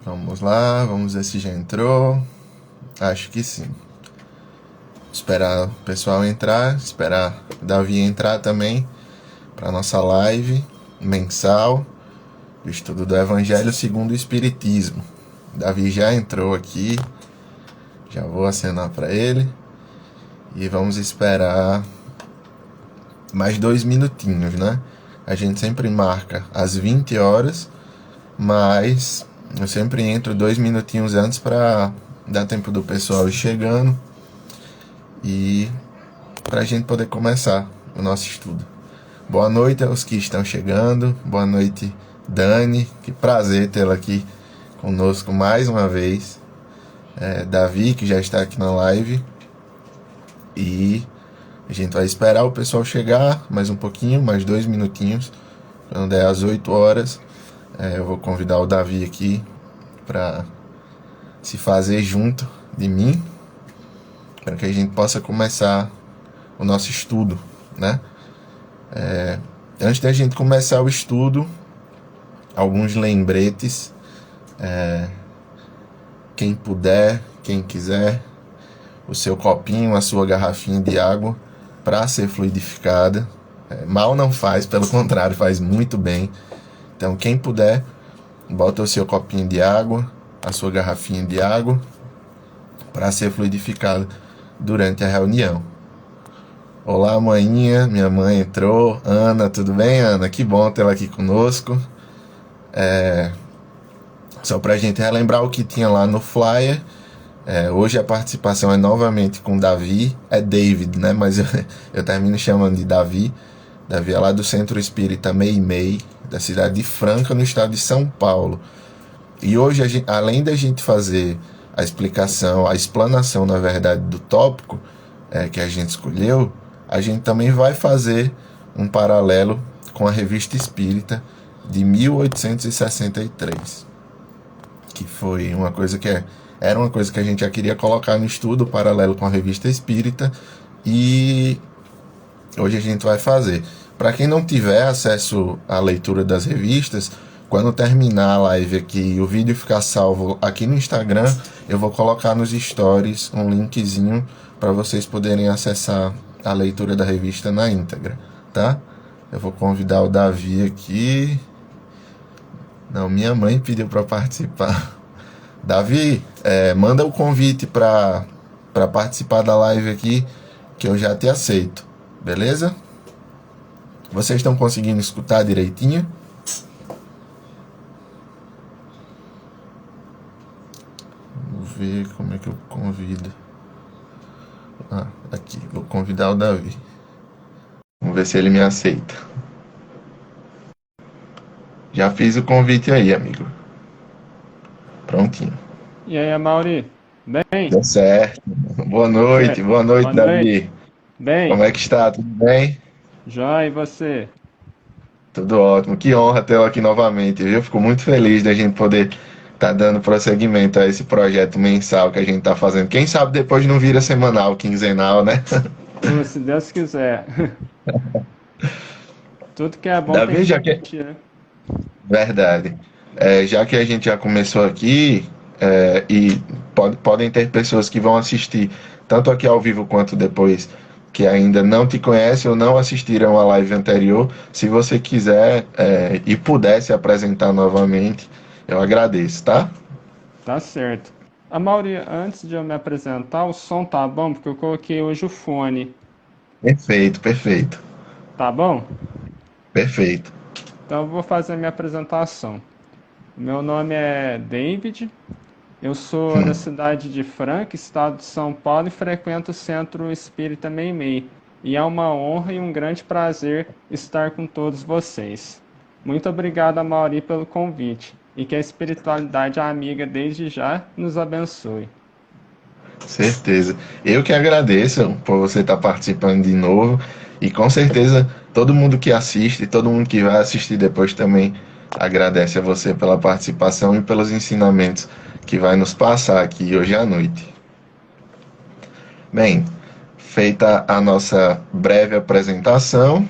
Vamos lá, vamos ver se já entrou. Acho que sim. Esperar o pessoal entrar, esperar o Davi entrar também para nossa live mensal do estudo do Evangelho segundo o Espiritismo. Davi já entrou aqui, já vou acenar para ele e vamos esperar mais 2 minutinhos, né? A gente sempre marca às 20 horas, mas eu sempre entro 2 minutinhos antes para dar tempo do pessoal ir chegando e para a gente poder começar o nosso estudo. Boa noite aos que estão chegando, boa noite Dani, que prazer tê-la aqui conosco mais uma vez. Davi, que já está aqui na live, e a gente vai esperar o pessoal chegar mais um pouquinho, mais 2 minutinhos, quando der às 8 horas, eu vou convidar o Davi aqui para se fazer junto de mim, para que a gente possa começar o nosso estudo, né? Antes da gente começar o estudo, alguns lembretes. Quem puder, quem quiser, o seu copinho, a sua garrafinha de água para ser fluidificada. Mal não faz, pelo contrário, faz muito bem. Então, quem puder, bota o seu copinho de água, a sua garrafinha de água para ser fluidificada durante a reunião. Olá, maninha, minha mãe entrou. Ana, tudo bem, Ana? Que bom tê-la aqui conosco. Só para a gente relembrar o que tinha lá no flyer. Hoje a participação é novamente com Davi. É David, né? Mas eu termino chamando de Davi. Davi é lá do Centro Espírita Meimei, da cidade de Franca, no estado de São Paulo. E hoje, além da gente fazer a explicação, a explanação, na verdade, do tópico que a gente escolheu, a gente também vai fazer um paralelo com a Revista Espírita de 1863, que foi uma coisa que era uma coisa que a gente já queria colocar no estudo, paralelo com a Revista Espírita, e hoje a gente vai fazer. Para quem não tiver acesso à leitura das revistas, quando terminar a live aqui e o vídeo ficar salvo aqui no Instagram, eu vou colocar nos stories um linkzinho para vocês poderem acessar a leitura da revista na íntegra, tá? Eu vou convidar o Davi aqui. Não, minha mãe pediu para participar. Davi, manda o convite para participar da live aqui, que eu já te aceito, beleza? Vocês estão conseguindo escutar direitinho? Vamos ver como é que eu convido. Aqui, vou convidar o Davi. Vamos ver se ele me aceita. Já fiz o convite aí, amigo. Prontinho. E aí, Amaury? Bem? Deu certo. Boa noite, boa noite, Davi. Bem? Como é que está? Tudo bem? Já, e você? Tudo ótimo. Que honra tê-lo aqui novamente, viu? Fico muito feliz da gente poder estar dando prosseguimento a esse projeto mensal que a gente está fazendo. Quem sabe depois não vira semanal, quinzenal, né? Se Deus quiser. Tudo que é bom Davi, tem já que... que né? Verdade. Já que a gente já começou aqui, e podem ter pessoas que vão assistir, tanto aqui ao vivo quanto depois, que ainda não te conhecem ou não assistiram a live anterior. Se você quiser e puder se apresentar novamente, eu agradeço, tá? Tá certo. Amaury, antes de eu me apresentar, o som tá bom? Porque eu coloquei hoje o fone. Perfeito, perfeito. Tá bom? Perfeito. Então eu vou fazer a minha apresentação. Meu nome é David, eu sou da cidade de Franca, estado de São Paulo, e frequento o Centro Espírita Meimei. E é uma honra e um grande prazer estar com todos vocês. Muito obrigado, Amaury, pelo convite, e que a espiritualidade amiga desde já nos abençoe. Certeza. Eu que agradeço por você estar participando de novo, e com certeza todo mundo que assiste, todo mundo que vai assistir depois também agradece a você pela participação e pelos ensinamentos que vai nos passar aqui hoje à noite. Bem, feita a nossa breve apresentação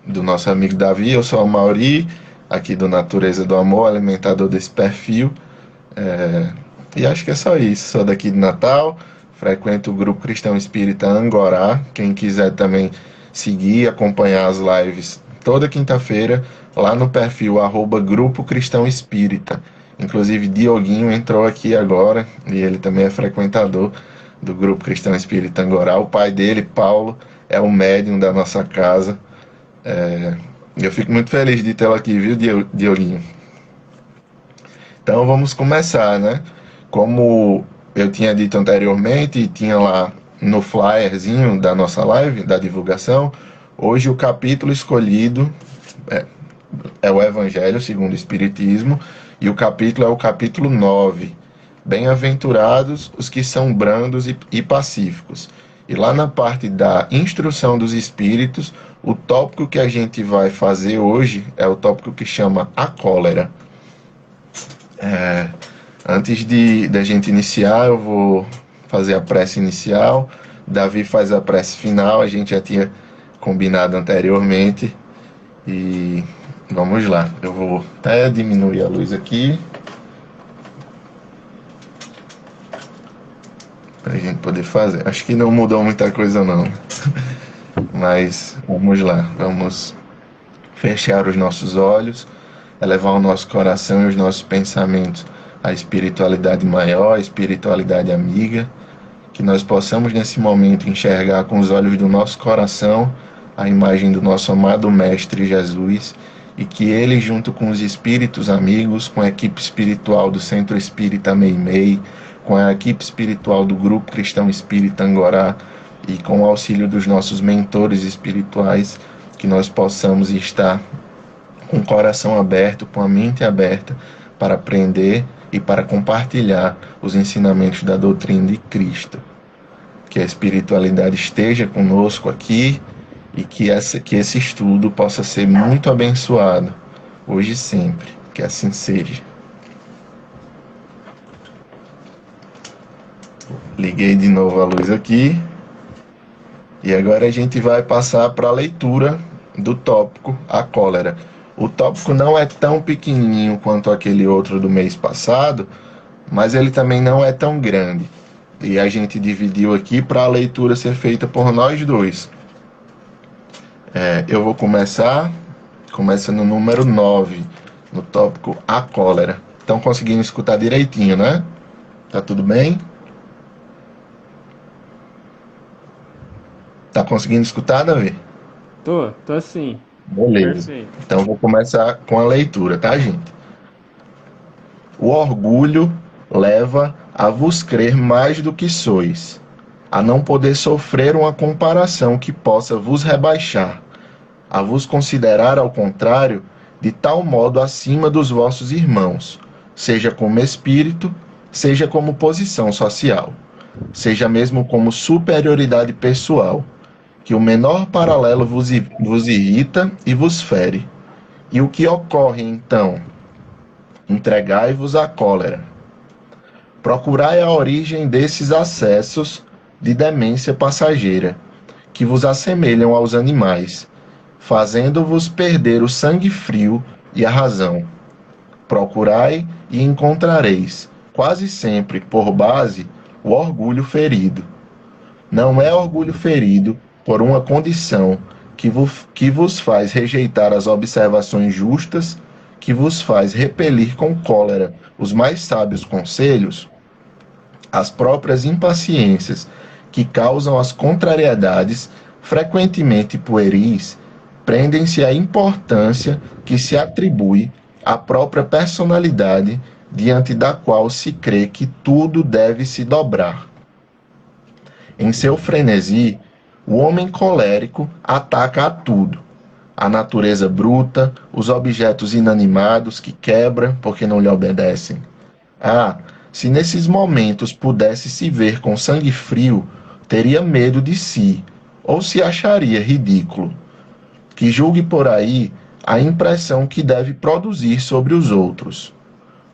do nosso amigo Davi, eu sou o Amaury, aqui do Natureza do Amor, alimentador desse perfil. E acho que é só isso. Sou daqui de Natal, frequento o Grupo Cristão Espírita Angorá. Quem quiser também seguir, acompanhar as lives toda quinta-feira, lá no perfil @Grupo Cristão Espírita. Inclusive, Dioguinho entrou aqui agora, e ele também é frequentador do Grupo Cristão Espírita Angorá. O pai dele, Paulo, é o médium da nossa casa. Eu fico muito feliz de tê-lo aqui, viu, Dioguinho? Então vamos começar, né? Como eu tinha dito anteriormente, tinha lá no flyerzinho da nossa live, da divulgação, hoje o capítulo escolhido é o Evangelho segundo o Espiritismo, e o capítulo é o capítulo 9. Bem-aventurados os que são brandos e pacíficos. E lá na parte da instrução dos espíritos, o tópico que a gente vai fazer hoje é o tópico que chama a cólera. Antes da gente iniciar, eu vou fazer a prece inicial. Davi faz a prece final, a gente já tinha combinado anteriormente. E vamos lá. Eu vou até diminuir a luz aqui, para a gente poder fazer. Acho que não mudou muita coisa não. Mas vamos lá. Vamos fechar os nossos olhos, elevar o nosso coração e os nossos pensamentos à espiritualidade maior, à espiritualidade amiga, que nós possamos nesse momento enxergar com os olhos do nosso coração a imagem do nosso amado Mestre Jesus, e que ele, junto com os espíritos amigos, com a equipe espiritual do Centro Espírita Meimei, com a equipe espiritual do Grupo Cristão Espírita Angorá e com o auxílio dos nossos mentores espirituais, que nós possamos estar com o coração aberto, com a mente aberta, para aprender e para compartilhar os ensinamentos da doutrina de Cristo. Que a espiritualidade esteja conosco aqui e que esse estudo possa ser muito abençoado, hoje e sempre. Que assim seja. Liguei de novo a luz aqui. E agora a gente vai passar para a leitura do tópico, a cólera. O tópico não é tão pequenininho quanto aquele outro do mês passado, mas ele também não é tão grande. E a gente dividiu aqui para a leitura ser feita por nós dois. Eu vou começa no número 9, no tópico a cólera. Estão conseguindo escutar direitinho, né? Tá tudo bem? Tá conseguindo escutar, Davi? Tô sim. Beleza. Perfeito. Então vou começar com a leitura, tá, gente? O orgulho leva a vos crer mais do que sois, a não poder sofrer uma comparação que possa vos rebaixar, a vos considerar, ao contrário, de tal modo acima dos vossos irmãos, seja como espírito, seja como posição social, seja mesmo como superioridade pessoal, que o menor paralelo vos irrita e vos fere. E o que ocorre então? Entregai-vos à cólera. Procurai a origem desses acessos de demência passageira, que vos assemelham aos animais, fazendo-vos perder o sangue frio e a razão. Procurai e encontrareis, quase sempre por base, o orgulho ferido. Não é orgulho ferido por uma condição que vos faz rejeitar as observações justas, que vos faz repelir com cólera os mais sábios conselhos, as próprias impaciências que causam as contrariedades, frequentemente pueris, prendem-se à importância que se atribui à própria personalidade, diante da qual se crê que tudo deve se dobrar. Em seu frenesi, o homem colérico ataca a tudo: a natureza bruta, os objetos inanimados que quebra porque não lhe obedecem. Se nesses momentos pudesse se ver com sangue frio, teria medo de si, ou se acharia ridículo. Que julgue por aí a impressão que deve produzir sobre os outros.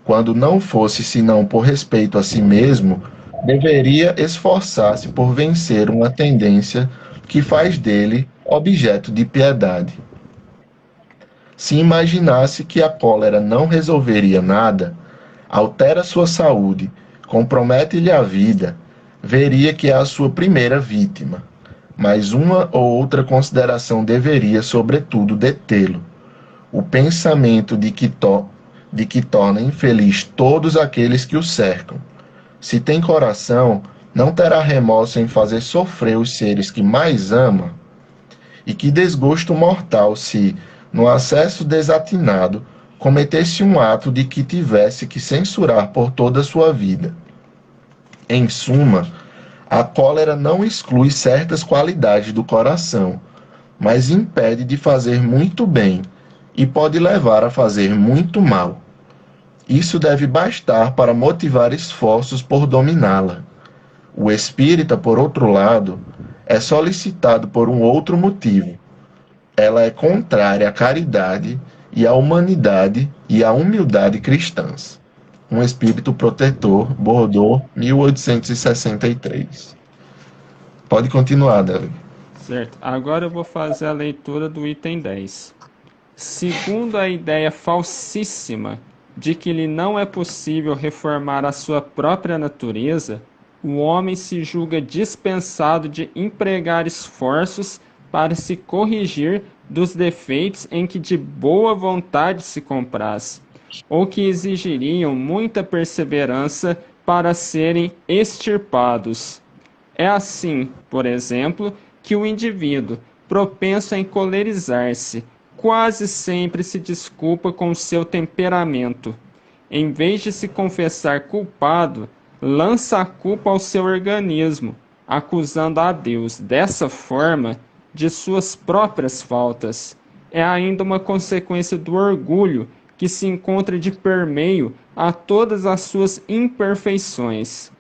Quando não fosse senão por respeito a si mesmo, deveria esforçar-se por vencer uma tendência que faz dele objeto de piedade. Se imaginasse que a cólera não resolveria nada, altera sua saúde, compromete-lhe a vida, veria que é a sua primeira vítima. Mas uma ou outra consideração deveria, sobretudo, detê-lo. O pensamento de que torna infeliz todos aqueles que o cercam. Se tem coração, não terá remorso em fazer sofrer os seres que mais ama. E que desgosto mortal se, no acesso desatinado, cometesse um ato de que tivesse que censurar por toda a sua vida. Em suma, a cólera não exclui certas qualidades do coração, mas impede de fazer muito bem e pode levar a fazer muito mal. Isso deve bastar para motivar esforços por dominá-la. O espírita, por outro lado, é solicitado por um outro motivo. Ela é contrária à caridade e à humanidade e à humildade cristãs. Um espírito protetor, Bordeaux, 1863. Pode continuar, Davi. Certo. Agora eu vou fazer a leitura do item 10. Segundo a ideia falsíssima de que lhe não é possível reformar a sua própria natureza, o homem se julga dispensado de empregar esforços para se corrigir dos defeitos em que de boa vontade se compraz, ou que exigiriam muita perseverança para serem extirpados. É assim, por exemplo, que o indivíduo, propenso a encolerizar-se, quase sempre se desculpa com o seu temperamento. Em vez de se confessar culpado, lança a culpa ao seu organismo, acusando a Deus, dessa forma, de suas próprias faltas. É ainda uma consequência do orgulho que se encontra de permeio a todas as suas imperfeições.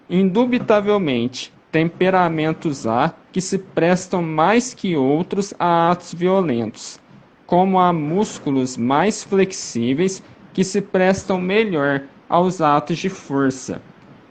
Indubitavelmente, temperamentos há que se prestam mais que outros a atos violentos, como há músculos mais flexíveis que se prestam melhor aos atos de força.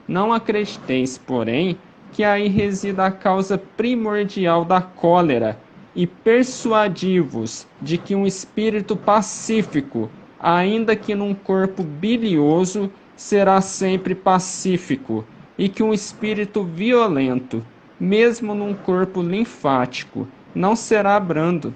Não acrediteis, porém, que aí resida a causa primordial da cólera, e persuadi-vos de que um espírito pacífico, ainda que num corpo bilioso, será sempre pacífico, e que um espírito violento, mesmo num corpo linfático, não será brando.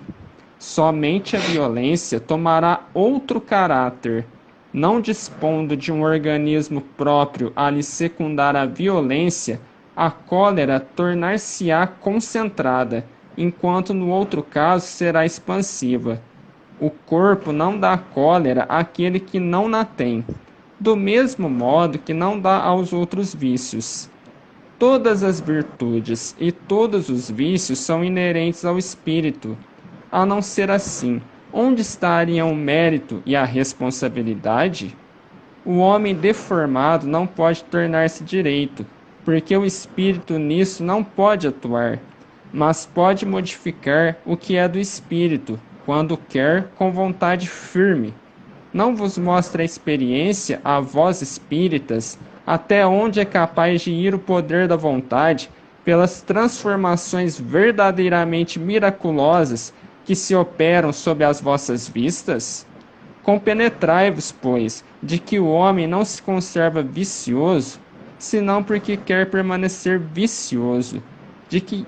Somente a violência tomará outro caráter. Não dispondo de um organismo próprio a lhe secundar a violência, a cólera tornar-se-á concentrada, enquanto no outro caso será expansiva. O corpo não dá cólera àquele que não na tem, do mesmo modo que não dá aos outros vícios. Todas as virtudes e todos os vícios são inerentes ao espírito. A não ser assim, onde estariam o mérito e a responsabilidade? O homem deformado não pode tornar-se direito, porque o espírito nisso não pode atuar, mas pode modificar o que é do espírito, quando quer, com vontade firme. Não vos mostra a experiência, a vós espíritas, até onde é capaz de ir o poder da vontade, pelas transformações verdadeiramente miraculosas que se operam sob as vossas vistas? Compenetrai-vos, pois, de que o homem não se conserva vicioso, senão porque quer permanecer vicioso, de que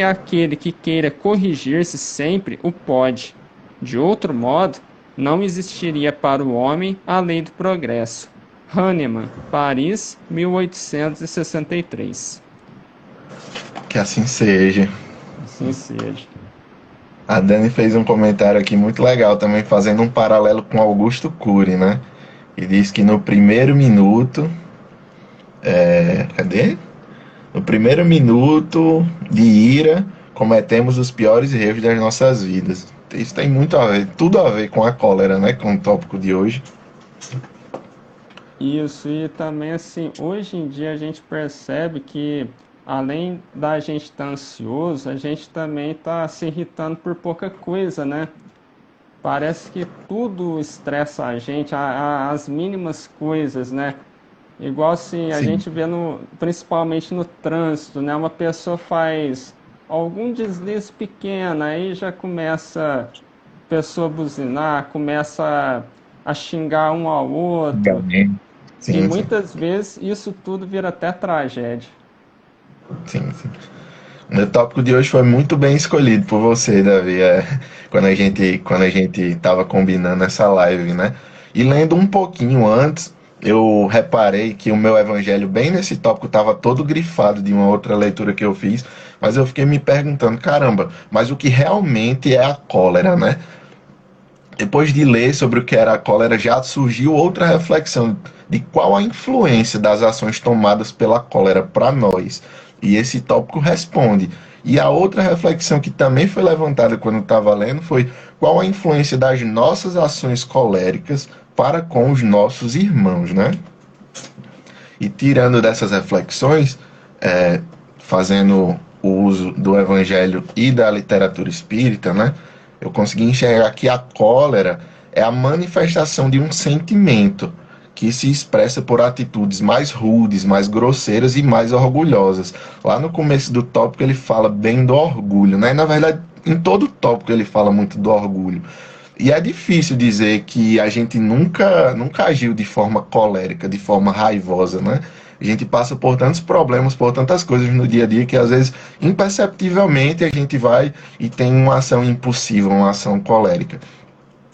aquele que queira corrigir-se sempre o pode. De outro modo, não existiria para o homem a lei do progresso. Hahnemann, Paris, 1863. Que assim seja. Assim seja. A Dani fez um comentário aqui muito legal também, fazendo um paralelo com Augusto Cury, né? E diz que no primeiro minuto. Cadê? No primeiro minuto de ira, cometemos os piores erros das nossas vidas. Isso tem muito a ver, tudo a ver com a cólera, né? Com o tópico de hoje. Isso, e também assim, hoje em dia a gente percebe que além da gente estar ansioso, a gente também está se irritando por pouca coisa, né? Parece que tudo estressa a gente, as mínimas coisas, né? Igual assim, a Sim. gente vê principalmente no trânsito, né? Uma pessoa faz algum deslize pequeno, aí já começa a pessoa buzinar, começa a xingar um ao outro, Xingamento. e Sim, sim, muitas vezes isso tudo vira até tragédia. sim, sim. O meu tópico de hoje foi muito bem escolhido por você, Davi, quando a gente tava combinando essa live, né? E lendo um pouquinho antes, eu reparei que o meu evangelho, bem nesse tópico, estava todo grifado de uma outra leitura que eu fiz, mas eu fiquei me perguntando, caramba, mas o que realmente é a cólera, né? Depois de ler sobre o que era a cólera, já surgiu outra reflexão de qual a influência das ações tomadas pela cólera para nós. E esse tópico responde. E a outra reflexão que também foi levantada quando eu estava lendo foi qual a influência das nossas ações coléricas para com os nossos irmãos, né? E tirando dessas reflexões, fazendo o uso do evangelho e da literatura espírita, né? Eu consegui enxergar que a cólera é a manifestação de um sentimento que se expressa por atitudes mais rudes, mais grosseiras e mais orgulhosas. Lá no começo do tópico ele fala bem do orgulho, né? Na verdade, em todo tópico ele fala muito do orgulho. E é difícil dizer que a gente nunca agiu de forma colérica, de forma raivosa, né? A gente passa por tantos problemas, por tantas coisas no dia a dia que às vezes imperceptivelmente a gente vai e tem uma ação impulsiva, uma ação colérica.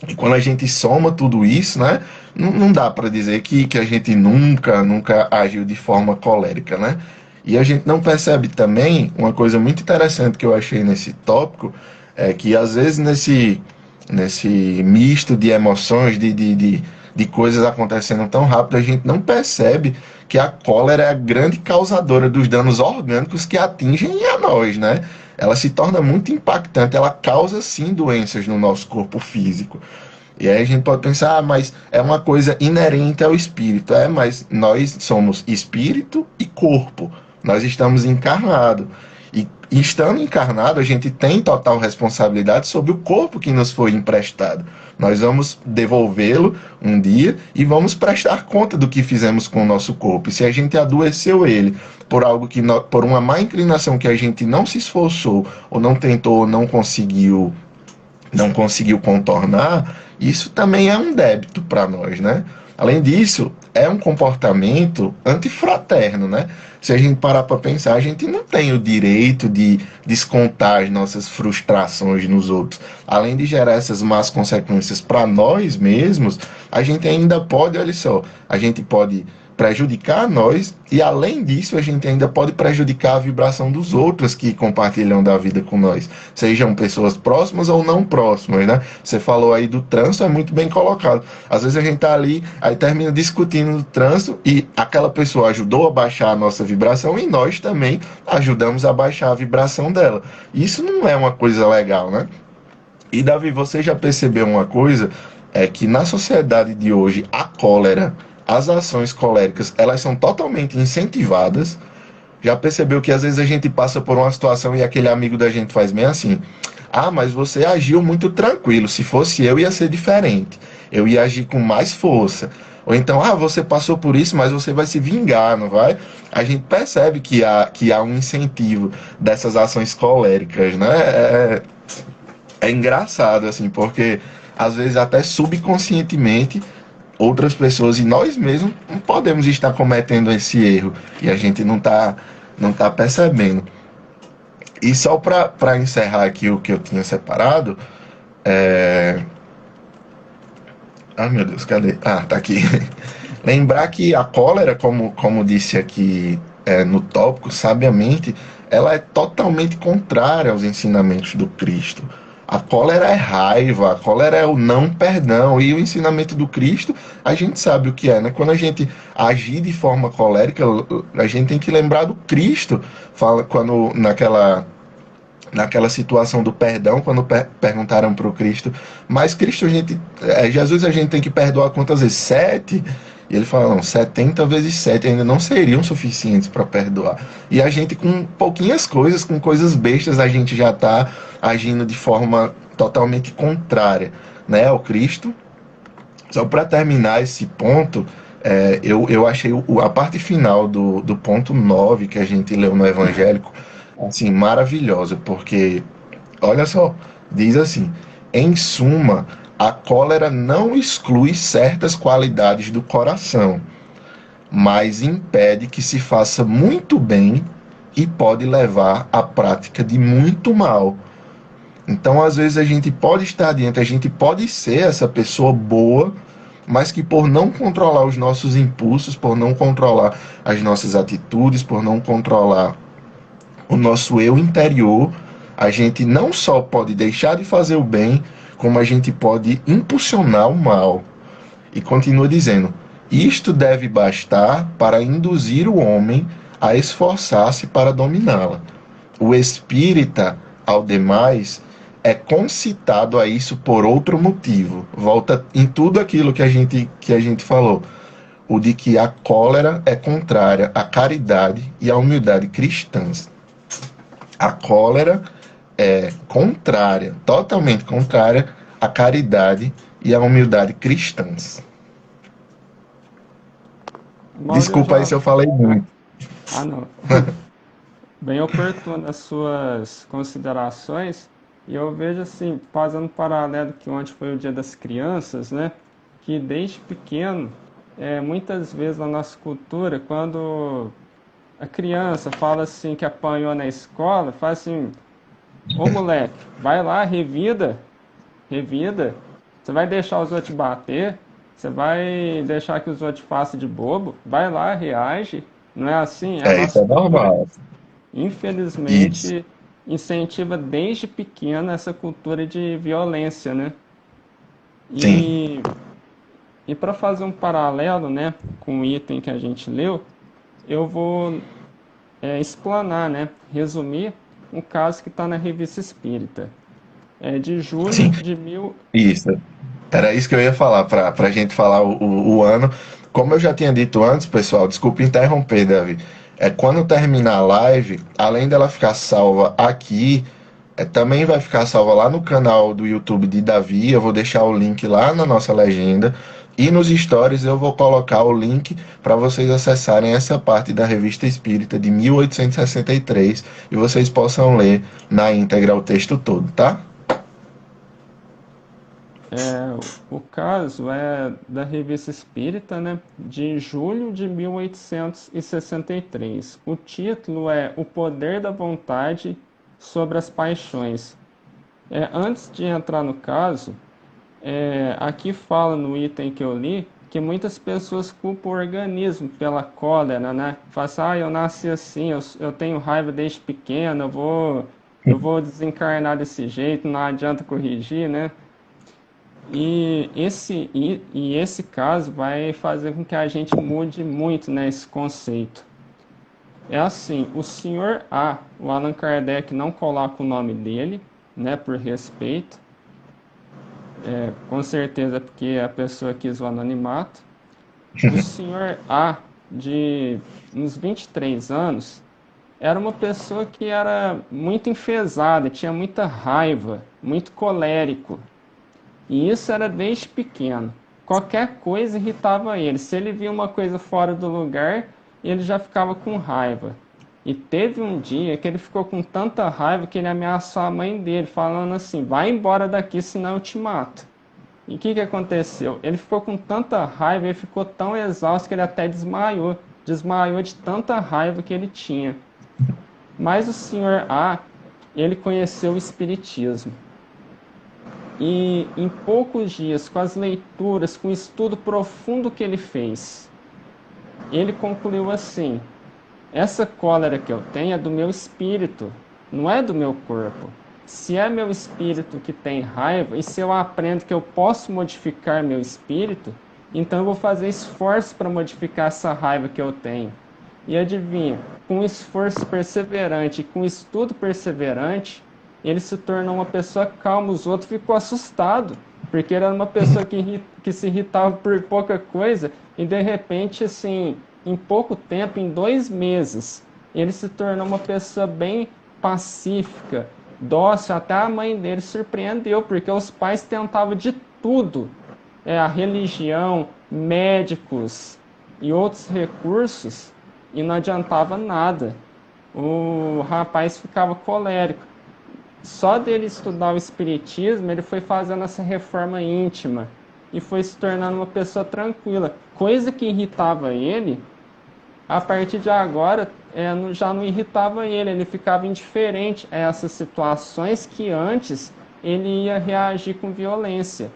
E quando a gente soma tudo isso, né, não dá para dizer que a gente nunca agiu de forma colérica, né? E a gente não percebe também uma coisa muito interessante que eu achei nesse tópico, é que às vezes nesse misto de emoções, de coisas acontecendo tão rápido, a gente não percebe que a cólera é a grande causadora dos danos orgânicos que atingem a nós, né? Ela se torna muito impactante, ela causa sim doenças no nosso corpo físico. E aí a gente pode pensar, mas é uma coisa inerente ao espírito. É, mas nós somos espírito e corpo. Nós estamos encarnados. E estando encarnado, a gente tem total responsabilidade sobre o corpo que nos foi emprestado. Nós vamos devolvê-lo um dia e vamos prestar conta do que fizemos com o nosso corpo. E se a gente adoeceu ele por algo por uma má inclinação que a gente não se esforçou, ou não tentou, ou não conseguiu contornar, isso também é um débito para nós, né? Além disso, é um comportamento antifraterno, né? Se a gente parar para pensar, a gente não tem o direito de descontar as nossas frustrações nos outros. Além de gerar essas más consequências para nós mesmos, a gente ainda pode, olha só, a gente pode prejudicar nós e além disso a gente ainda pode prejudicar a vibração dos outros que compartilham da vida com nós, sejam pessoas próximas ou não próximas, né? Você falou aí do trânsito, é muito bem colocado. Às vezes a gente tá ali, aí termina discutindo no trânsito e aquela pessoa ajudou a baixar a nossa vibração e nós também ajudamos a baixar a vibração dela. Isso não é uma coisa legal, né? E Davi, você já percebeu uma coisa? É que na sociedade de hoje, a cólera, as ações coléricas, elas são totalmente incentivadas. Já percebeu que às vezes a gente passa por uma situação e aquele amigo da gente faz bem assim: ah, mas você agiu muito tranquilo, se fosse eu ia ser diferente, eu ia agir com mais força. Ou então, ah, você passou por isso, mas você vai se vingar, não vai? A gente percebe que há um incentivo dessas ações coléricas, né? É engraçado, assim, porque às vezes até subconscientemente outras pessoas e nós mesmos não podemos estar cometendo esse erro e a gente não tá percebendo. E só para encerrar aqui o que eu tinha separado, é... Ai meu Deus, cadê? Ah, tá aqui. Lembrar que a cólera, como disse aqui no tópico, sabiamente, ela é totalmente contrária aos ensinamentos do Cristo. A cólera é raiva, a cólera é o não perdão. E o ensinamento do Cristo, a gente sabe o que é, né? Quando a gente agir de forma colérica, a gente tem que lembrar do Cristo. Fala quando naquela situação do perdão, quando perguntaram para o Cristo, mas Cristo, Jesus a gente tem que perdoar quantas vezes? 7? E ele fala, não, 70 vezes 7 ainda não seriam suficientes para perdoar. E a gente, com pouquinhas coisas, com coisas bestas, a gente já está agindo de forma totalmente contrária, né, ao Cristo. Só para terminar esse ponto, eu achei a parte final do ponto 9 que a gente leu no evangélico, assim, maravilhosa, porque, olha só, diz assim, em suma, A cólera não exclui certas qualidades do coração, mas impede que se faça muito bem e pode levar à prática de muito mal. Então, às vezes, a gente pode estar diante, a gente pode ser essa pessoa boa, mas que por não controlar os nossos impulsos, por não controlar as nossas atitudes, por não controlar o nosso eu interior, a gente não só pode deixar de fazer o bem, como a gente pode impulsionar o mal. E continua dizendo: isto deve bastar para induzir o homem a esforçar-se para dominá-la. O espírita, ao demais, é concitado a isso por outro motivo. Volta em tudo aquilo que a gente falou. O de que a cólera é contrária à caridade e à humildade cristãs. A cólera é contrária, totalmente contrária à caridade e à humildade cristãs. Mauro, eu Desculpa aí já. se eu falei muito. Ah, não. Bem oportuno as suas considerações. E eu vejo assim, fazendo um paralelo que ontem foi o Dia das Crianças, né? Que desde pequeno, muitas vezes na nossa cultura, quando a criança fala assim que apanhou na escola, fala assim: ô moleque, vai lá, revida, revida. Você vai deixar os outros te bater? Você vai deixar que os outros façam de bobo? Vai lá, reage. Não é assim? A Isso nossa é cultura, normal. Isso. infelizmente, incentiva desde pequena essa cultura de violência, né? Sim. E para fazer um paralelo, né, com o item que a gente leu, eu vou explanar, né, resumir um caso que está na Revista Espírita. É de julho Sim. de mil. Isso. Era isso que eu ia falar, para a gente falar o ano. Como eu já tinha dito antes, pessoal, desculpe interromper, Davi. Quando terminar a live, além dela ficar salva aqui, também vai ficar salva lá no canal do YouTube de Davi. Eu vou deixar o link lá na nossa legenda. E nos stories eu vou colocar o link para vocês acessarem essa parte da Revista Espírita de 1863 e vocês possam ler na íntegra o texto todo, tá? O caso é da Revista Espírita, né, de julho de 1863. O título é O Poder da Vontade sobre as Paixões. Antes de entrar no caso, aqui fala no item que eu li que muitas pessoas culpam o organismo pela cólera, né? Fala assim, eu nasci assim, eu tenho raiva desde pequeno, eu vou desencarnar desse jeito, não adianta corrigir, né? E esse caso vai fazer com que a gente mude muito, né, esse conceito. É assim, o senhor A, o Allan Kardec não coloca o nome dele, né, por respeito, com certeza porque a pessoa quis o anonimato. O senhor A, de uns 23 anos, era uma pessoa que era muito enfesada, tinha muita raiva, muito colérico. E isso era desde pequeno. Qualquer coisa irritava ele. Se ele via uma coisa fora do lugar, ele já ficava com raiva. E teve um dia que ele ficou com tanta raiva que ele ameaçou a mãe dele, falando assim: vai embora daqui, senão eu te mato. E o que aconteceu? Ele ficou com tanta raiva, ele ficou tão exausto que ele até desmaiou. Desmaiou de tanta raiva que ele tinha. Mas o senhor A, ele conheceu o Espiritismo. E em poucos dias, com as leituras, com o estudo profundo que ele fez, ele concluiu assim: essa cólera que eu tenho é do meu espírito, não é do meu corpo. Se é meu espírito que tem raiva, e se eu aprendo que eu posso modificar meu espírito, então eu vou fazer esforço para modificar essa raiva que eu tenho. E adivinha, com esforço perseverante e com estudo perseverante, ele se tornou uma pessoa calma. Os outros ficou assustado, porque ele era uma pessoa que se irritava por pouca coisa, e de repente, assim, em pouco tempo, em 2 meses, ele se tornou uma pessoa bem pacífica, dócil. Até a mãe dele surpreendeu, porque os pais tentavam de tudo, a religião, médicos e outros recursos, e não adiantava nada. O rapaz ficava colérico. só dele estudar o espiritismo, ele foi fazendo essa reforma íntima e foi se tornando uma pessoa tranquila. Coisa que irritava ele, a partir de agora, já não irritava ele ficava indiferente a essas situações que antes ele ia reagir com violência.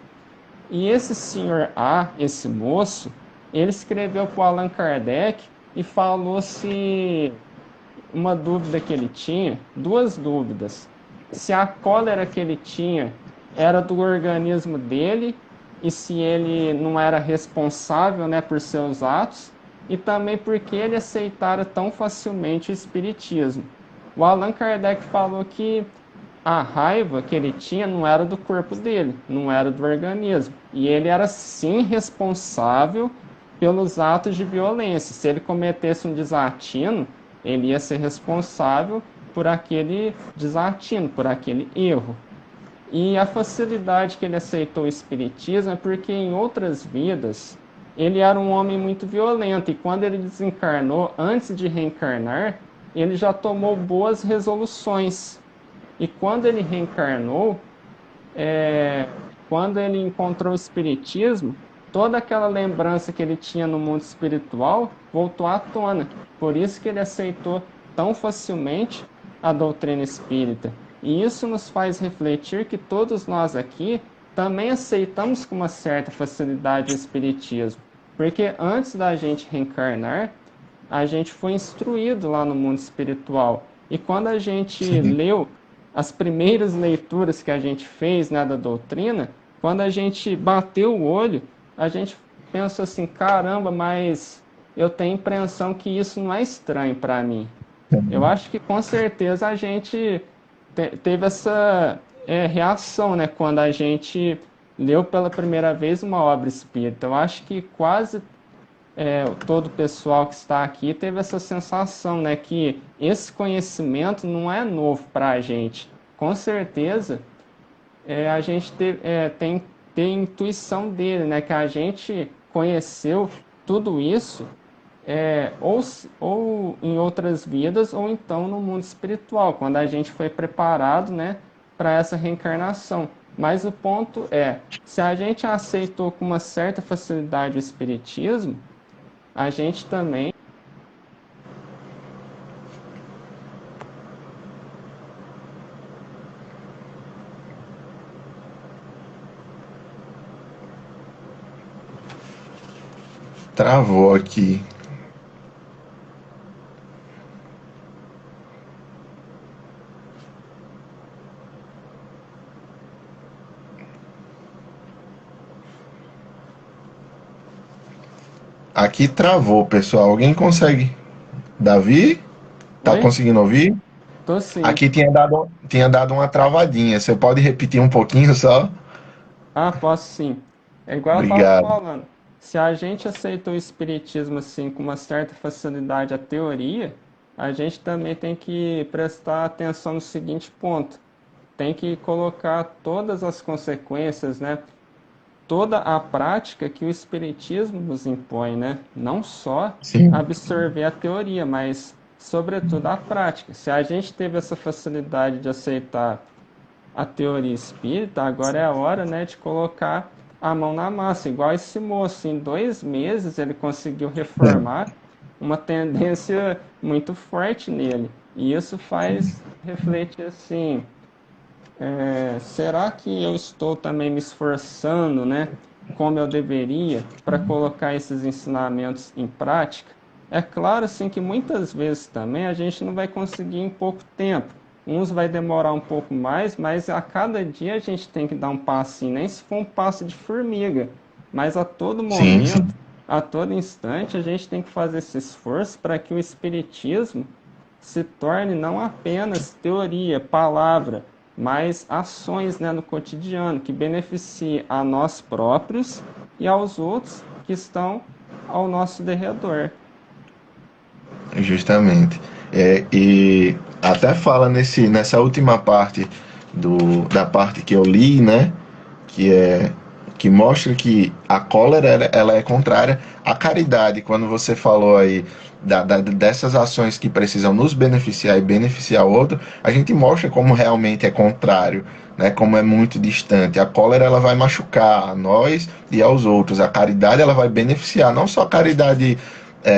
E esse senhor A, esse moço, ele escreveu para o Allan Kardec e falou se uma dúvida que ele tinha, duas dúvidas. Se a cólera que ele tinha era do organismo dele e se ele não era responsável, né, por seus atos, e também porque ele aceitara tão facilmente o espiritismo. O Allan Kardec falou que a raiva que ele tinha não era do corpo dele, não era do organismo. E ele era sim responsável pelos atos de violência. Se ele cometesse um desatino, ele ia ser responsável por aquele desatino, por aquele erro. E a facilidade que ele aceitou o espiritismo é porque em outras vidas ele era um homem muito violento e quando ele desencarnou, antes de reencarnar, ele já tomou boas resoluções. E quando ele reencarnou, quando ele encontrou o espiritismo, toda aquela lembrança que ele tinha no mundo espiritual voltou à tona. Por isso que ele aceitou tão facilmente a doutrina espírita. E isso nos faz refletir que todos nós aqui também aceitamos com uma certa facilidade o espiritismo. Porque antes da gente reencarnar, a gente foi instruído lá no mundo espiritual. E quando a gente leu as primeiras leituras que a gente fez, né, da doutrina, quando a gente bateu o olho, a gente pensou assim, caramba, mas eu tenho a impressão que isso não é estranho para mim. Eu acho que com certeza a gente teve essa reação, né, quando a gente leu pela primeira vez uma obra espírita. Eu acho que quase todo o pessoal que está aqui teve essa sensação, né, que esse conhecimento não é novo para a gente. Com certeza, a gente tem intuição dele, né, que a gente conheceu tudo isso ou em outras vidas ou então no mundo espiritual, quando a gente foi preparado, né, para essa reencarnação. Mas o ponto se a gente aceitou com uma certa facilidade o espiritismo, a gente também travou aqui. Aqui travou, pessoal. Alguém consegue? Davi? Tá Oi? conseguindo ouvir? Tô sim. Aqui tinha dado uma travadinha. Você pode repetir um pouquinho só? Ah, posso sim. É igual eu estava Obrigado. falando. Se a gente aceita o espiritismo assim com uma certa facilidade a teoria, a gente também tem que prestar atenção no seguinte ponto. Tem que colocar todas as consequências, né? Toda a prática que o espiritismo nos impõe, né? Não só Sim. absorver a teoria, mas sobretudo a prática. Se a gente teve essa facilidade de aceitar a teoria espírita, agora é a hora, né, de colocar a mão na massa. Igual esse moço, em 2 meses ele conseguiu reformar uma tendência muito forte nele. E isso faz refletir assim, será que eu estou também me esforçando, né, como eu deveria, para colocar esses ensinamentos em prática? É claro, assim, que muitas vezes também a gente não vai conseguir em pouco tempo. Uns vai demorar um pouco mais, mas a cada dia a gente tem que dar um passinho, nem se for um passo de formiga. Mas a todo Sim, sim. momento, a todo instante, a gente tem que fazer esse esforço para que o espiritismo se torne não apenas teoria, palavra, mas ações, né, no cotidiano, que beneficiem a nós próprios e aos outros que estão ao nosso derredor. Justamente. E até fala nessa última parte da parte que eu li, né? Que é que mostra que a cólera ela é contrária à caridade. Quando você falou aí dessas ações que precisam nos beneficiar e beneficiar o outro, a gente mostra como realmente é contrário, né? Como é muito distante. A cólera ela vai machucar a nós e aos outros. A caridade ela vai beneficiar, não só a caridade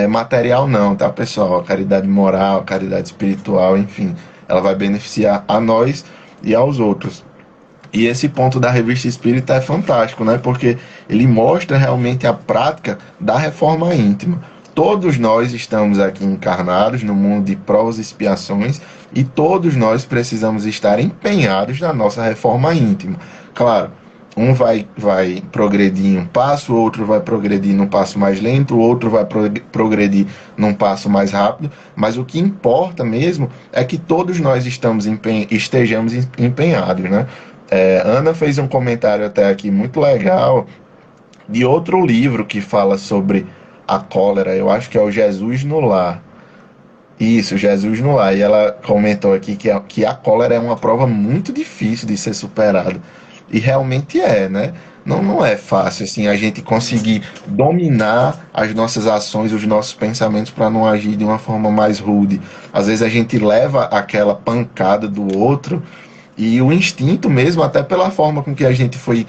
material não, tá, pessoal? A caridade moral, a caridade espiritual, enfim, ela vai beneficiar a nós e aos outros. E esse ponto da Revista Espírita é fantástico, né? Porque ele mostra realmente a prática da reforma íntima. Todos nós estamos aqui encarnados no mundo de provas e expiações e todos nós precisamos estar empenhados na nossa reforma íntima. Claro, um vai progredir em um passo, o outro vai progredir num passo mais lento, o outro vai progredir num passo mais rápido, mas o que importa mesmo é que todos nós estejamos empenhados, né? Ana fez um comentário até aqui muito legal de outro livro que fala sobre a cólera. Eu acho que é o Jesus no Lar. Isso, Jesus no Lar. E ela comentou aqui que a cólera é uma prova muito difícil de ser superada. E realmente é, né? Não é fácil assim a gente conseguir dominar as nossas ações, os nossos pensamentos para não agir de uma forma mais rude. Às vezes a gente leva aquela pancada do outro e o instinto mesmo, até pela forma com que a gente foi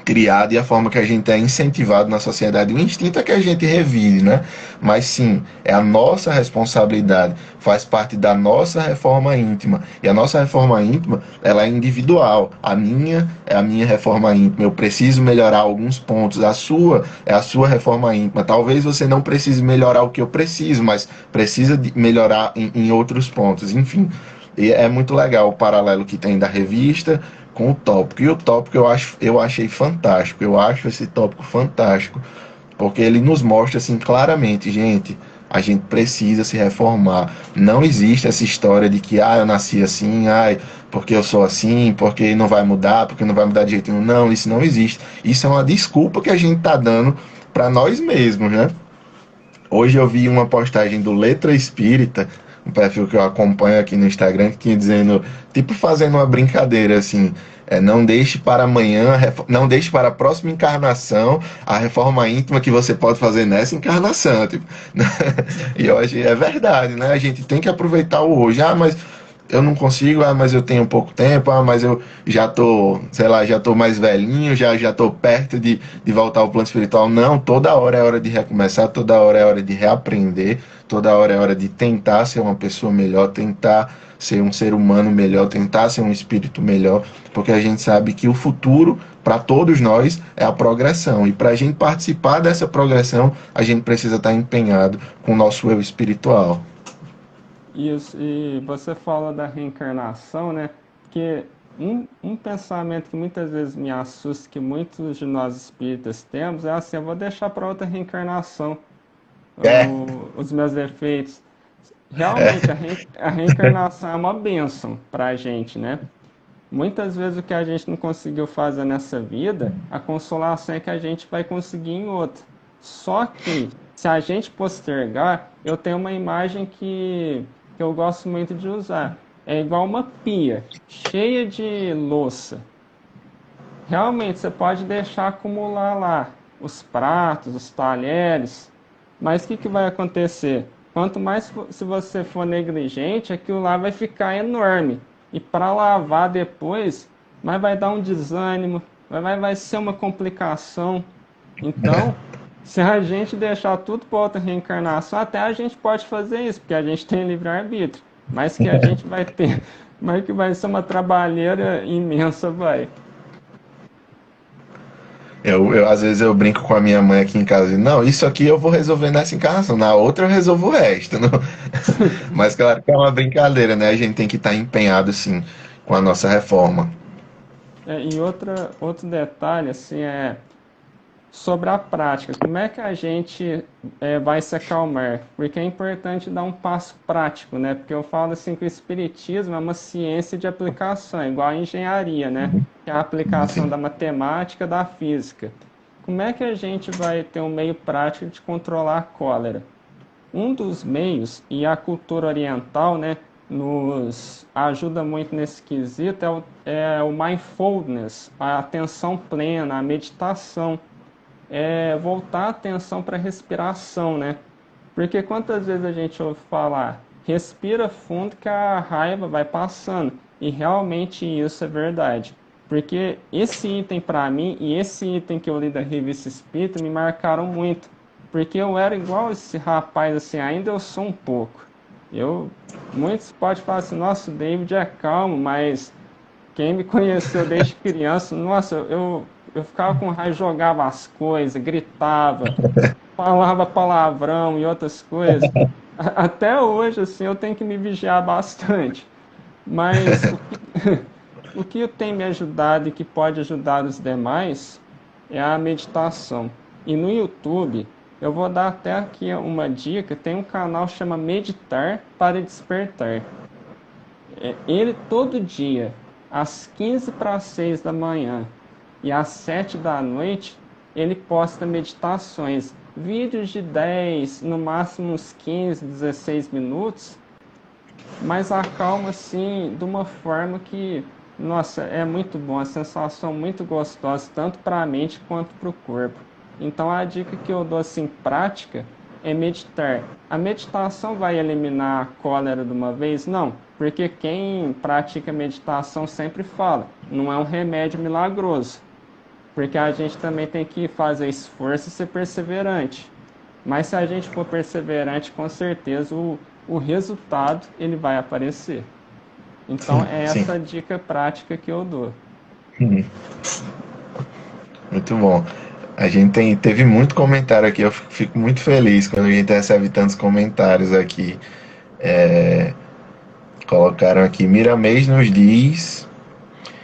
criado e a forma que a gente é incentivado na sociedade, o instinto é que a gente revide, né? Mas sim, é a nossa responsabilidade, faz parte da nossa reforma íntima. E a nossa reforma íntima, ela é individual. A minha é a minha reforma íntima. Eu preciso melhorar alguns pontos. A sua é a sua reforma íntima. Talvez você não precise melhorar o que eu preciso, mas precisa de melhorar em outros pontos. Enfim, e é muito legal o paralelo que tem da revista com o tópico. E o tópico eu achei fantástico. Eu acho esse tópico fantástico, porque ele nos mostra assim claramente, gente, a gente precisa se reformar. Não existe essa história de que eu nasci assim, porque eu sou assim, porque não vai mudar, porque não vai mudar de jeito nenhum. Não, isso não existe. Isso é uma desculpa que a gente tá dando para nós mesmos, né? Hoje eu vi uma postagem do Letra Espírita, um perfil que eu acompanho aqui no Instagram, que tinha dizendo, tipo fazendo uma brincadeira assim, não deixe para amanhã, não deixe para a próxima encarnação a reforma íntima que você pode fazer nessa encarnação. Tipo, e hoje é verdade, né? A gente tem que aproveitar o hoje. Mas eu não consigo, mas eu tenho pouco tempo, mas eu já tô, sei lá, já tô mais velhinho, já tô perto de voltar ao plano espiritual. Não, toda hora é hora de recomeçar, toda hora é hora de reaprender, toda hora é hora de tentar ser uma pessoa melhor, tentar ser um ser humano melhor, tentar ser um espírito melhor, porque a gente sabe que o futuro, para todos nós, é a progressão. E para a gente participar dessa progressão, a gente precisa estar empenhado com o nosso eu espiritual. Isso, e você fala da reencarnação, né? Que um pensamento que muitas vezes me assusta, que muitos de nós espíritas temos, é assim: eu vou deixar para outra reencarnação É, os meus defeitos. Realmente, a reencarnação é uma bênção para a gente, né? Muitas vezes o que a gente não conseguiu fazer nessa vida, a consolação é que a gente vai conseguir em outra. Só que, se a gente postergar, eu tenho uma imagem que eu gosto muito de usar. É igual uma pia cheia de louça. Realmente, você pode deixar acumular lá os pratos, os talheres, mas o que vai acontecer? Quanto mais se você for negligente, aquilo lá vai ficar enorme. E para lavar depois, mas vai dar um desânimo, vai ser uma complicação. Então, se a gente deixar tudo para outra reencarnação, até a gente pode fazer isso, porque a gente tem livre-arbítrio. Mas que a gente vai ter, mas que vai ser uma trabalheira imensa, vai. às vezes eu brinco com a minha mãe aqui em casa e não, isso aqui eu vou resolver nessa encarnação, na outra eu resolvo o resto. Não? Mas claro que é uma brincadeira, né? A gente tem que estar empenhado sim com a nossa reforma. E outro detalhe, assim, sobre a prática. Como é que a gente vai se acalmar? Porque é importante dar um passo prático, né? Porque eu falo assim que o espiritismo é uma ciência de aplicação, igual a engenharia, né? Que é a aplicação Sim. da matemática, da física. Como é que a gente vai ter um meio prático de controlar a cólera? Um dos meios, e a cultura oriental, né, nos ajuda muito nesse quesito é o mindfulness, a atenção plena, a meditação, voltar a atenção para a respiração, né? Porque quantas vezes a gente ouve falar, respira fundo que a raiva vai passando, e realmente isso é verdade. Porque esse item para mim e esse item que eu li da Revista Espírita me marcaram muito. Porque eu era igual esse rapaz, assim, ainda eu sou um pouco. Muitos podem falar assim, nossa, o David é calmo, mas quem me conheceu desde criança, nossa, eu ficava com raiva, jogava as coisas, gritava, falava palavrão e outras coisas. Até hoje, assim, eu tenho que me vigiar bastante. Mas o que tem me ajudado e que pode ajudar os demais é a meditação. E no YouTube, eu vou dar até aqui uma dica, tem um canal que chama Meditar para Despertar. Ele todo dia, às 15 para as 6 da manhã e às 7 da noite, ele posta meditações, vídeos de 10, no máximo uns 15, 16 minutos, mas acalma assim de uma forma que, nossa, é muito bom, a sensação muito gostosa, tanto para a mente quanto para o corpo. Então a dica que eu dou assim, prática, é meditar. A meditação vai eliminar a cólera de uma vez? Não, porque quem pratica meditação sempre fala, não é um remédio milagroso, porque a gente também tem que fazer esforço e ser perseverante. Mas se a gente for perseverante, com certeza o resultado ele vai aparecer. Então Sim, é sim. essa dica prática que eu dou. Uhum. Muito bom. A gente teve muito comentário aqui, eu fico muito feliz quando a gente recebe tantos comentários aqui. Colocaram aqui, Miramês nos diz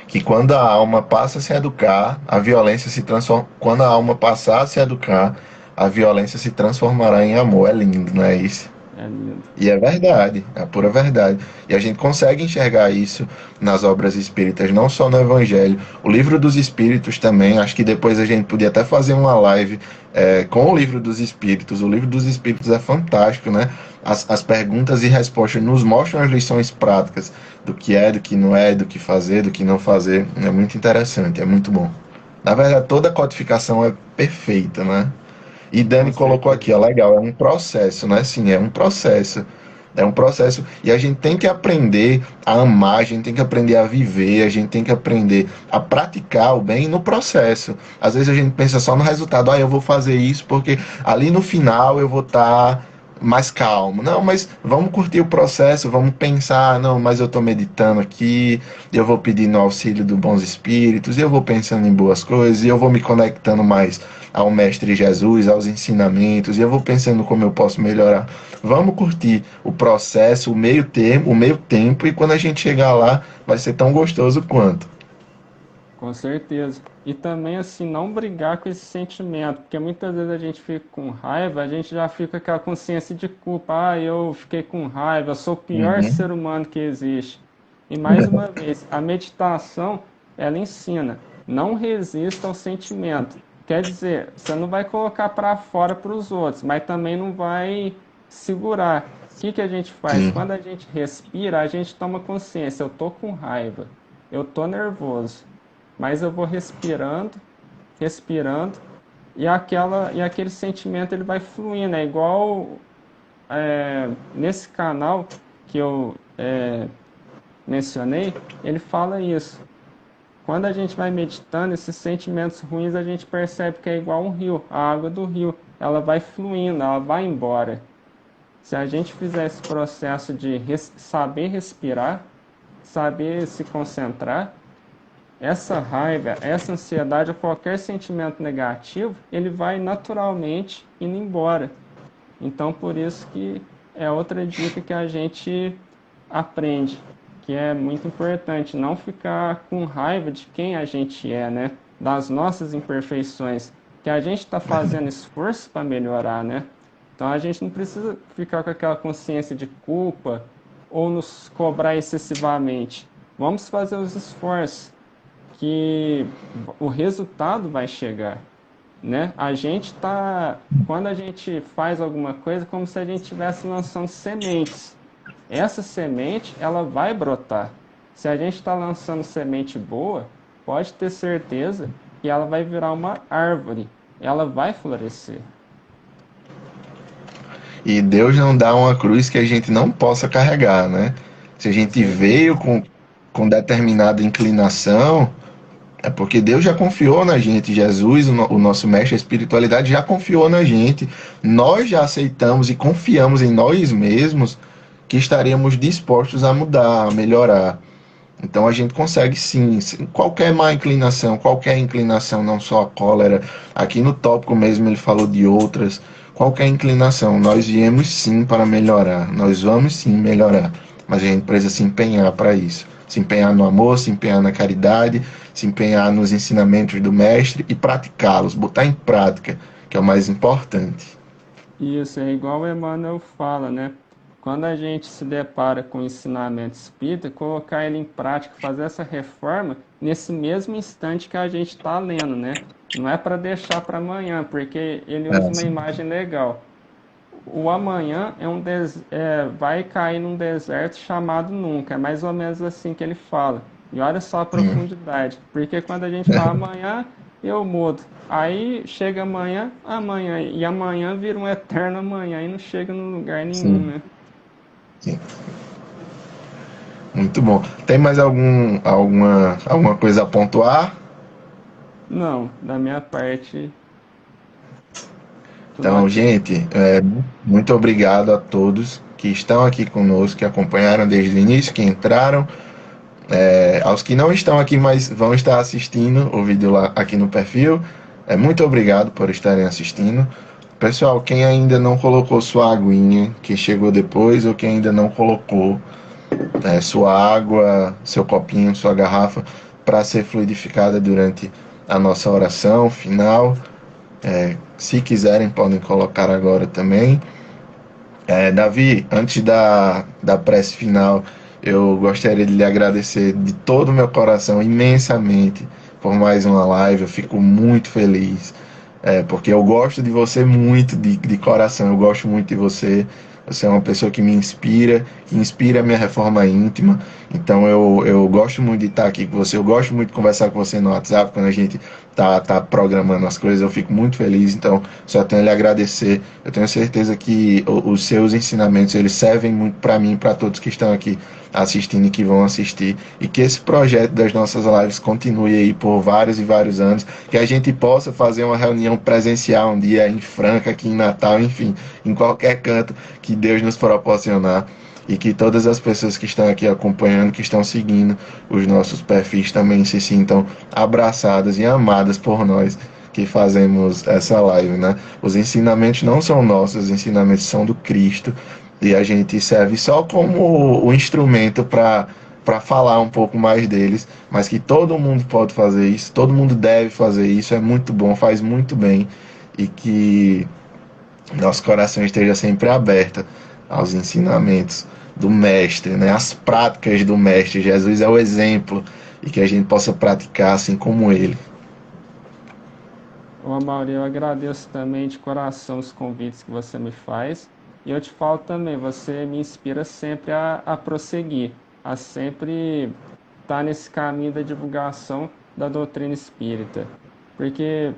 que quando a alma passa a se educar, a violência se transforma. Quando a alma passar a se educar, a violência se transformará em amor. É lindo, não é isso? É lindo. E é verdade, é a pura verdade. E a gente consegue enxergar isso nas obras espíritas, não só no Evangelho. O Livro dos Espíritos também, acho que depois a gente podia até fazer uma live com o Livro dos Espíritos. O Livro dos Espíritos é fantástico, né? As perguntas e respostas nos mostram as lições práticas do que é, do que não é, do que fazer, do que não fazer. É muito interessante, é muito bom. Na verdade, toda a codificação é perfeita, né? E Com Dani colocou certeza. aqui, ó, legal, é um processo, né? Sim, é um processo. É um processo. E a gente tem que aprender a amar, a gente tem que aprender a viver, a gente tem que aprender a praticar o bem no processo. Às vezes a gente pensa só no resultado, eu vou fazer isso porque ali no final eu vou estar mais calmo. Não, mas vamos curtir o processo, vamos pensar, não, mas eu estou meditando aqui, eu vou pedindo auxílio dos bons espíritos, eu vou pensando em boas coisas, e eu vou me conectando mais ao Mestre Jesus, aos ensinamentos, e eu vou pensando como eu posso melhorar. Vamos curtir o processo, o meio termo, o meio tempo, e quando a gente chegar lá, vai ser tão gostoso quanto. Com certeza. E também, assim, não brigar com esse sentimento, porque muitas vezes a gente fica com raiva, a gente já fica com aquela consciência de culpa. Ah, eu fiquei com raiva, eu sou o pior Uhum. ser humano que existe. E mais uma vez, a meditação, ela ensina, não resista ao sentimento. Quer dizer, você não vai colocar para fora para os outros, mas também não vai segurar. O que que a gente faz? Sim, Quando a gente respira, a gente toma consciência, eu tô com raiva, eu tô nervoso, mas eu vou respirando, respirando, e aquele sentimento ele vai fluindo. É igual nesse canal que eu mencionei, ele fala isso. Quando a gente vai meditando, esses sentimentos ruins a gente percebe que é igual um rio, a água do rio, ela vai fluindo, ela vai embora. Se a gente fizer esse processo de saber respirar, saber se concentrar, essa raiva, essa ansiedade ou qualquer sentimento negativo, ele vai naturalmente indo embora. Então, por isso que é outra dica que a gente aprende, que é muito importante, não ficar com raiva de quem a gente é, né? Das nossas imperfeições, que a gente está fazendo esforço para melhorar, né? Então, a gente não precisa ficar com aquela consciência de culpa ou nos cobrar excessivamente. Vamos fazer os esforços que o resultado vai chegar, né? A gente tá, quando a gente faz alguma coisa, como se a gente estivesse lançando sementes. essa semente ela vai brotar. Se a gente está lançando semente boa, pode ter certeza que ela vai virar uma árvore, ela vai florescer. E Deus não dá uma cruz que a gente não possa carregar, né? Se a gente Sim, veio com determinada inclinação, é porque Deus já confiou na gente. Jesus, o nosso mestre, a espiritualidade, já confiou na gente. Nós já aceitamos e confiamos em nós mesmos que estaremos dispostos a mudar, a melhorar. Então a gente consegue sim, qualquer inclinação, não só a cólera, aqui no tópico mesmo ele falou de outras, qualquer inclinação, nós viemos sim para melhorar, nós vamos sim melhorar, mas a gente precisa se empenhar para isso, se empenhar no amor, se empenhar na caridade, se empenhar nos ensinamentos do mestre e praticá-los, botar em prática, que é o mais importante. isso é igual o Emmanuel fala, né? Quando a gente se depara com o ensinamento espírita, colocar ele em prática, fazer essa reforma nesse mesmo instante que a gente está lendo, né? Não é para deixar para amanhã, porque ele É, usa uma assim, imagem legal. O amanhã vai cair num deserto chamado nunca. É mais ou menos assim que ele fala. E olha só a profundidade. Porque quando a gente fala amanhã, eu mudo. Aí chega amanhã, amanhã. E amanhã vira um eterno amanhã e não chega no lugar nenhum, sim, né? sim. Muito bom. Tem mais alguma coisa a pontuar? Não, da minha parte, tudo Então, ok. gente, muito obrigado a todos que estão aqui conosco, que acompanharam desde o início, que entraram. Aos que não estão aqui, mas vão estar assistindo o vídeo lá aqui no perfil, muito obrigado por estarem assistindo. Pessoal, quem ainda não colocou sua aguinha, que chegou depois, ou quem ainda não colocou sua água, seu copinho, sua garrafa, para ser fluidificada durante a nossa oração final. Se quiserem, podem colocar agora também. Davi, antes da prece final, eu gostaria de lhe agradecer de todo o meu coração imensamente por mais uma live. Eu fico muito feliz, porque eu gosto de você muito de coração. Eu gosto muito de você. Você é uma pessoa que me inspira, que inspira a minha reforma íntima. Então eu gosto muito de estar aqui com você. Eu gosto muito de conversar com você no WhatsApp quando a gente tá programando as coisas. Eu fico muito feliz. Então só tenho a lhe agradecer. Eu tenho certeza que os seus ensinamentos eles servem muito para mim e para todos que estão aqui assistindo e que vão assistir, e que esse projeto das nossas lives continue aí por vários e vários anos, que a gente possa fazer uma reunião presencial um dia em Franca, aqui em Natal, enfim, em qualquer canto que Deus nos proporcionar, e que todas as pessoas que estão aqui acompanhando, que estão seguindo os nossos perfis também se sintam abraçadas e amadas por nós que fazemos essa live, né? Os ensinamentos não são nossos, os ensinamentos são do Cristo, e a gente serve só como o instrumento para falar um pouco mais deles, mas que todo mundo pode fazer isso, todo mundo deve fazer isso, é muito bom, faz muito bem, e que nosso coração esteja sempre aberto aos ensinamentos do mestre, né? As práticas do mestre. Jesus é o exemplo, e que a gente possa praticar assim como ele. Ô, Mauri, eu agradeço também de coração os convites que você me faz. E eu te falo também, você me inspira sempre a prosseguir, a sempre estar nesse caminho da divulgação da doutrina espírita. Porque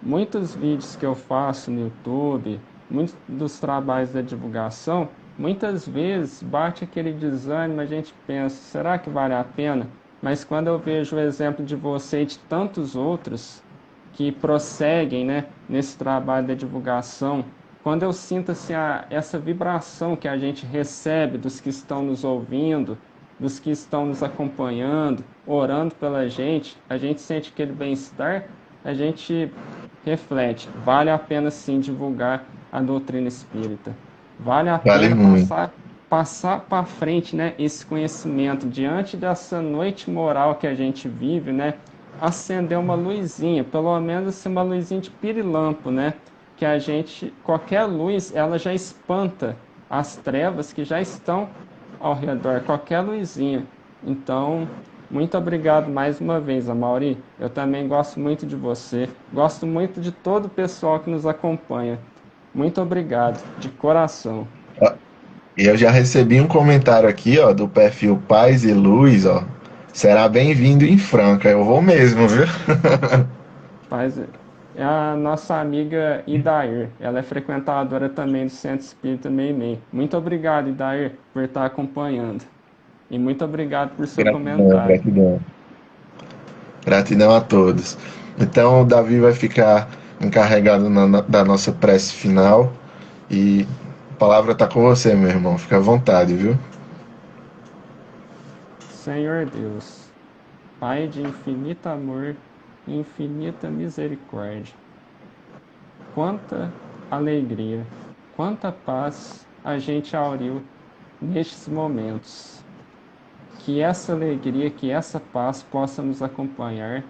muitos vídeos que eu faço no YouTube, muitos dos trabalhos da divulgação, muitas vezes bate aquele desânimo, a gente pensa, será que vale a pena? Mas quando eu vejo o exemplo de você e de tantos outros que prosseguem, né, nesse trabalho da divulgação, quando eu sinto assim, essa vibração que a gente recebe dos que estão nos ouvindo, dos que estão nos acompanhando, orando pela gente, a gente sente aquele bem-estar, a gente reflete, vale a pena sim divulgar a doutrina espírita. Vale a Vale pena muito. passar para frente, né, esse conhecimento diante dessa noite moral que a gente vive, né? Acender uma luzinha, pelo menos assim, uma luzinha de pirilampo, né? Que a gente, qualquer luz, ela já espanta as trevas que já estão ao redor, qualquer luzinha. Então, muito obrigado mais uma vez, Amaury. Eu também gosto muito de você, gosto muito de todo o pessoal que nos acompanha. Muito obrigado, de coração. E eu já recebi um comentário aqui, ó, do perfil Paz e Luz, ó. Será bem-vindo em Franca. Eu vou mesmo, viu? Paz, é a nossa amiga Idair. Ela é frequentadora também do Centro Espírita Meimei. Muito obrigado, Idair, por estar acompanhando. E muito obrigado por seu Gratidão, comentário. gratidão. Gratidão a todos. Então, o Davi vai ficar encarregado da nossa prece final. E a palavra está com você, meu irmão. Fica à vontade, viu? Senhor Deus, Pai de infinito amor e infinita misericórdia, quanta alegria, quanta paz a gente auriu nestes momentos. Que essa alegria, que essa paz possa nos acompanhar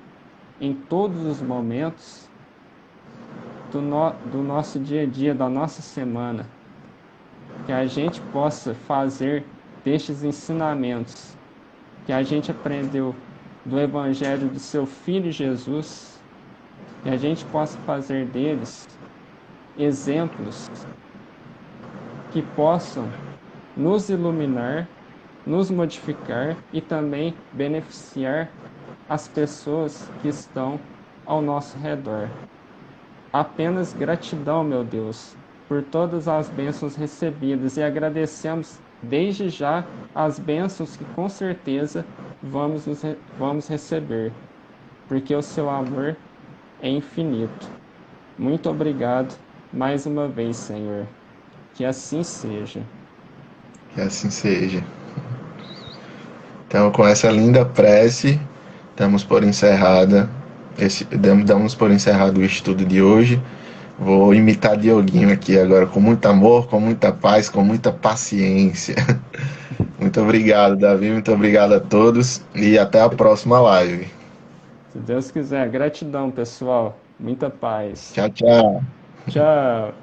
em todos os momentos do nosso dia a dia, da nossa semana. Que a gente possa fazer destes ensinamentos que a gente aprendeu do Evangelho do seu Filho Jesus, que a gente possa fazer deles exemplos que possam nos iluminar, nos modificar e também beneficiar as pessoas que estão ao nosso redor. Apenas gratidão, meu Deus, por todas as bênçãos recebidas e agradecemos desde já as bênçãos que com certeza vamos receber, porque o seu amor é infinito. Muito obrigado mais uma vez, Senhor. Que assim seja. Que assim seja. Então, com essa linda prece, damos por encerrada damos por encerrado o estudo de hoje. Vou imitar Dioguinho aqui agora com muito amor, com muita paz, com muita paciência. Muito obrigado, Davi. Muito obrigado a todos e até a próxima live. Se Deus quiser, gratidão, pessoal. Muita paz. Tchau, tchau. Tchau.